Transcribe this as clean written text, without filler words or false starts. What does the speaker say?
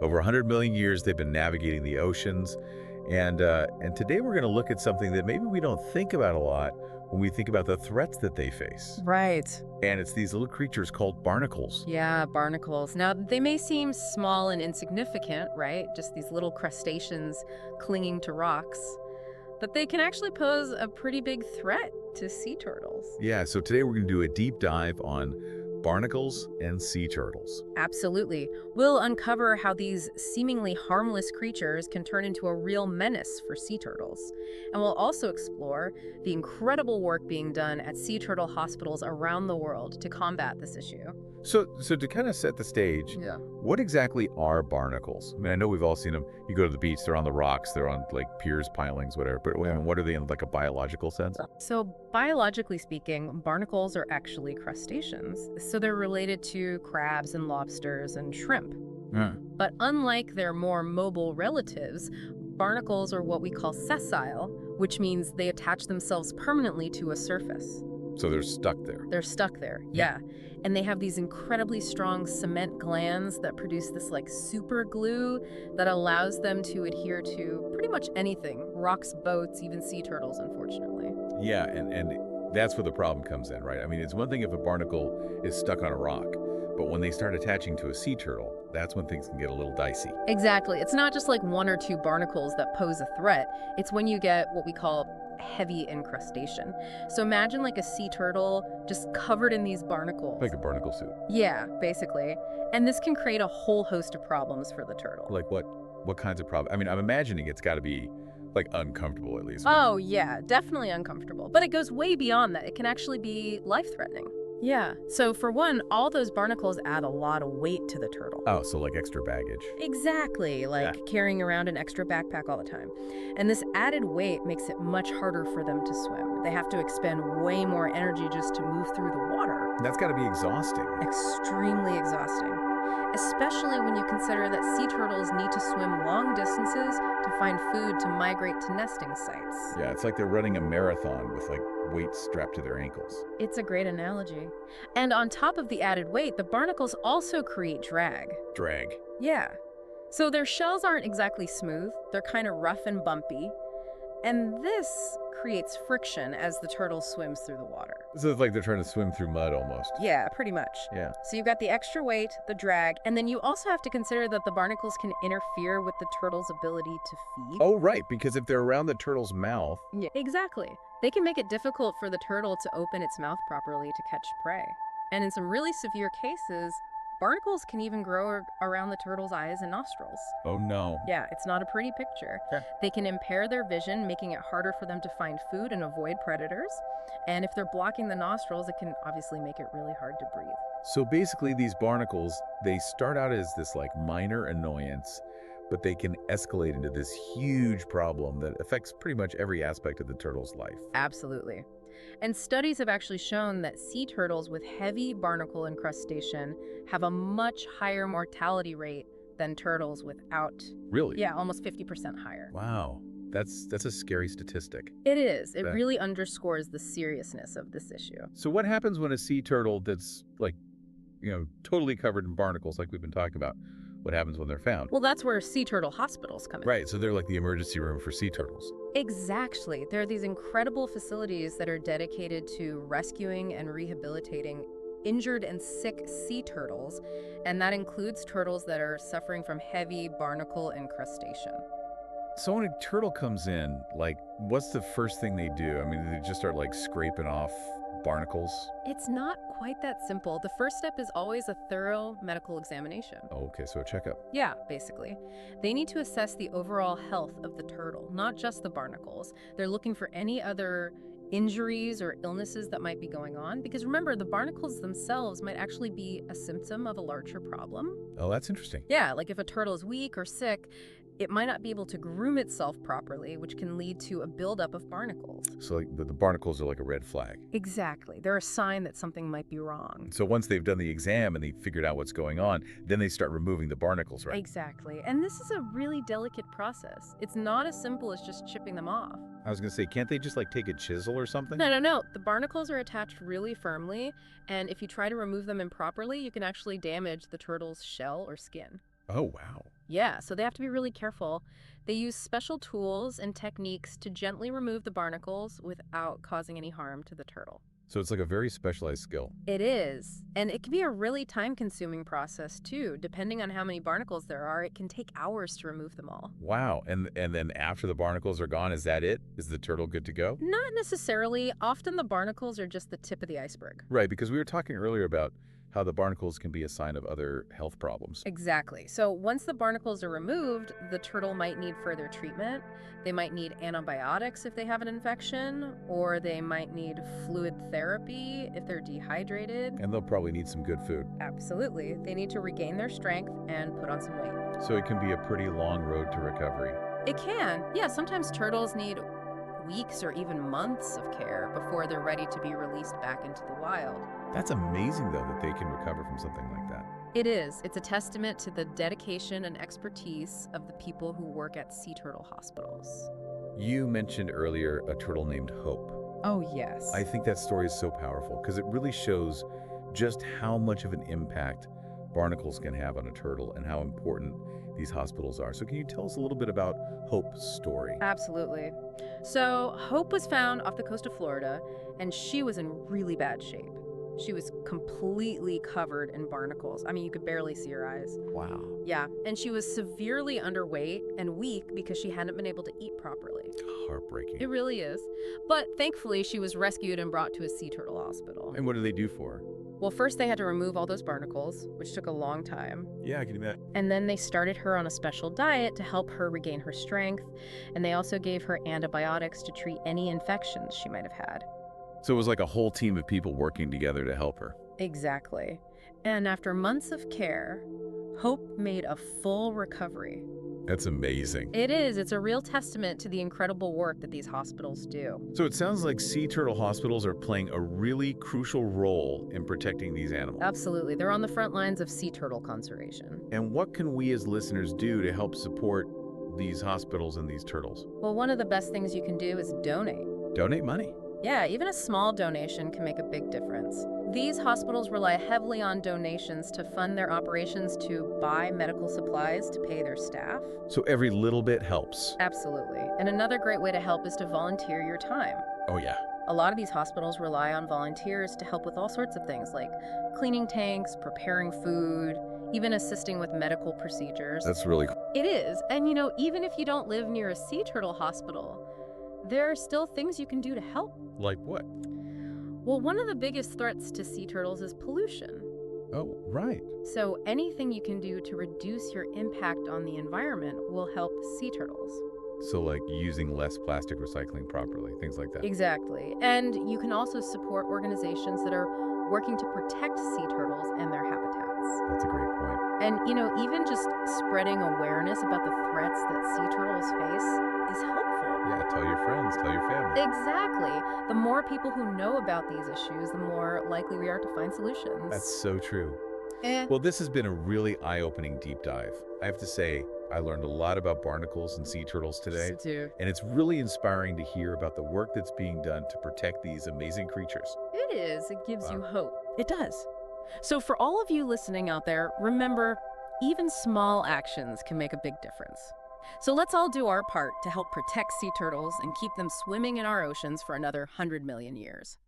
Over 100 million years, they've been navigating the oceans. And today we're going to look at something that maybe we don't think about a lot when we think about the threats that they face. Right. And it's these little creatures called barnacles. Yeah, barnacles. Now, they may seem small and insignificant, right? Just these little crustaceans clinging to rocks. But they can actually pose a pretty big threat to sea turtles. Yeah, so today we're going to do a deep dive on barnacles and sea turtles. Absolutely. We'll uncover how these seemingly harmless creatures can turn into a real menace for sea turtles. And we'll also explore the incredible work being done at sea turtle hospitals around the world to combat this issue. So to kind of set the stage, Yeah. what exactly are barnacles? I mean, I know we've all seen them. You go to the beach, they're on the rocks, they're on like piers, pilings, whatever. But I mean, what are they in like a biological sense? So, biologically speaking, barnacles are actually crustaceans. So, they're related to crabs and lobsters and shrimp. Yeah. But unlike their more mobile relatives, barnacles are what we call sessile, which means they attach themselves permanently to a surface. So they're stuck there. They're stuck there, yeah. And they have these incredibly strong cement glands that produce this like super glue that allows them to adhere to pretty much anything. Rocks, boats, even sea turtles, unfortunately. Yeah, and that's where the problem comes in, right? I mean, it's one thing if a barnacle is stuck on a rock, but when they start attaching to a sea turtle, that's when things can get a little dicey. Exactly. It's not just like one or two barnacles that pose a threat. It's when you get what we call heavy incrustation. So imagine like a sea turtle just covered in these barnacles. Like a barnacle suit. Yeah, basically. And this can create a whole host of problems for the turtle. Like what kinds of problems? I mean, I'm imagining it's got to be like uncomfortable at least. Oh, yeah, definitely uncomfortable. But it goes way beyond that. It can actually be life-threatening. Yeah. So for one, all those barnacles add a lot of weight to the turtle. Oh, so like extra baggage. Exactly, like carrying around an extra backpack all the time. And this added weight makes it much harder for them to swim. They have to expend way more energy just to move through the water. That's got to be exhausting. Extremely exhausting. Especially when you consider that sea turtles need to swim long distances to find food to migrate to nesting sites. Yeah, it's like they're running a marathon with like weights strapped to their ankles. It's a great analogy. And on top of the added weight, the barnacles also create drag. Drag. Yeah. So their shells aren't exactly smooth. They're kind of rough and bumpy. And this creates friction as the turtle swims through the water. So it's like they're trying to swim through mud almost. Yeah, pretty much. Yeah. So you've got the extra weight, the drag, and then you also have to consider that the barnacles can interfere with the turtle's ability to feed. Oh, right, because if they're around the turtle's mouth. Yeah, exactly. They can make it difficult for the turtle to open its mouth properly to catch prey. And in some really severe cases, barnacles can even grow around the turtle's eyes and nostrils. Oh, no. Yeah, it's not a pretty picture. Yeah. They can impair their vision, making it harder for them to find food and avoid predators. And if they're blocking the nostrils, it can obviously make it really hard to breathe. So basically these barnacles, they start out as this like minor annoyance, but they can escalate into this huge problem that affects pretty much every aspect of the turtle's life. Absolutely. And studies have actually shown that sea turtles with heavy barnacle incrustation have a much higher mortality rate than turtles without. Really? Yeah, almost 50% higher. Wow. That's a scary statistic. It is. It That- really underscores the seriousness of this issue. So what happens when a sea turtle that's like, totally covered in barnacles like we've been talking about? What happens when they're found? Well, that's where sea turtle hospitals come in. Right, so they're like the emergency room for sea turtles. Exactly. There are these incredible facilities that are dedicated to rescuing and rehabilitating injured and sick sea turtles, and that includes turtles that are suffering from heavy barnacle incrustation. So when a turtle comes in, like, what's the first thing they do? I mean, do they just start like scraping off barnacles? It's not quite that simple. The first step is always a thorough medical examination. Oh, okay, so a checkup. Yeah, basically. They need to assess the overall health of the turtle, not just the barnacles. They're looking for any other injuries or illnesses that might be going on. Because remember, the barnacles themselves might actually be a symptom of a larger problem. Oh, that's interesting. Yeah, like if a turtle is weak or sick, it might not be able to groom itself properly, which can lead to a buildup of barnacles. So like the barnacles are like a red flag. Exactly. They're a sign that something might be wrong. So once they've done the exam and they figured out what's going on, then they start removing the barnacles, right? Exactly. And this is a really delicate process. It's not as simple as just chipping them off. I was going to say, can't they just like take a chisel or something? No. The barnacles are attached really firmly, and if you try to remove them improperly, you can actually damage the turtle's shell or skin. Oh, wow. Yeah, so they have to be really careful. They use special tools and techniques to gently remove the barnacles without causing any harm to the turtle. So it's like a very specialized skill. It is. And it can be a really time-consuming process, too. Depending on how many barnacles there are, it can take hours to remove them all. Wow. And then after the barnacles are gone, is that it? Is the turtle good to go? Not necessarily. Often the barnacles are just the tip of the iceberg. Right, because we were talking earlier about how the barnacles can be a sign of other health problems. Exactly. So once the barnacles are removed, the turtle might need further treatment. They might need antibiotics if they have an infection, or they might need fluid therapy if they're dehydrated. And they'll probably need some good food. Absolutely. They need to regain their strength and put on some weight. So it can be a pretty long road to recovery. It can. Yeah, sometimes turtles need weeks or even months of care before they're ready to be released back into the wild. That's amazing, though, that they can recover from something like that. It is. It's a testament to the dedication and expertise of the people who work at sea turtle hospitals. You mentioned earlier a turtle named Hope. Oh, yes. I think that story is so powerful because it really shows just how much of an impact barnacles can have on a turtle and how important these hospitals are. So can you tell us a little bit about Hope's story? Absolutely. So Hope was found off the coast of Florida, and she was in really bad shape. She was completely covered in barnacles. I mean, you could barely see her eyes. Wow. Yeah, and she was severely underweight and weak because she hadn't been able to eat properly. Heartbreaking. It really is. But thankfully, she was rescued and brought to a sea turtle hospital. And what do they do for her? Well, first they had to remove all those barnacles, which took a long time. Yeah, I can imagine. And then they started her on a special diet to help her regain her strength. And they also gave her antibiotics to treat any infections she might have had. So it was like a whole team of people working together to help her. Exactly. And after months of care, Hope made a full recovery. That's amazing. It is. It's a real testament to the incredible work that these hospitals do. So it sounds like sea turtle hospitals are playing a really crucial role in protecting these animals. Absolutely. They're on the front lines of sea turtle conservation. And what can we as listeners do to help support these hospitals and these turtles? Well, one of the best things you can do is donate. Donate money. Yeah, even a small donation can make a big difference. These hospitals rely heavily on donations to fund their operations, to buy medical supplies, to pay their staff. So every little bit helps. Absolutely. And another great way to help is to volunteer your time. Oh, yeah. A lot of these hospitals rely on volunteers to help with all sorts of things like cleaning tanks, preparing food, even assisting with medical procedures. That's really cool. It is. And even if you don't live near a sea turtle hospital, there are still things you can do to help. Like what? Well, one of the biggest threats to sea turtles is pollution. Oh, right. So anything you can do to reduce your impact on the environment will help sea turtles. So like using less plastic recycling properly, things like that. Exactly. And you can also support organizations that are working to protect sea turtles and their habitats. That's a great point. And, even just spreading awareness about the threats that sea turtles face is helpful. Yeah, tell your friends, tell your family. Exactly. The more people who know about these issues, the more likely we are to find solutions. That's so true. Well, this has been a really eye-opening deep dive. I have to say, I learned a lot about barnacles and sea turtles today. Me too. And it's really inspiring to hear about the work that's being done to protect these amazing creatures. It is. It gives you hope. It does. So for all of you listening out there, remember, even small actions can make a big difference. So let's all do our part to help protect sea turtles and keep them swimming in our oceans for another 100 million years.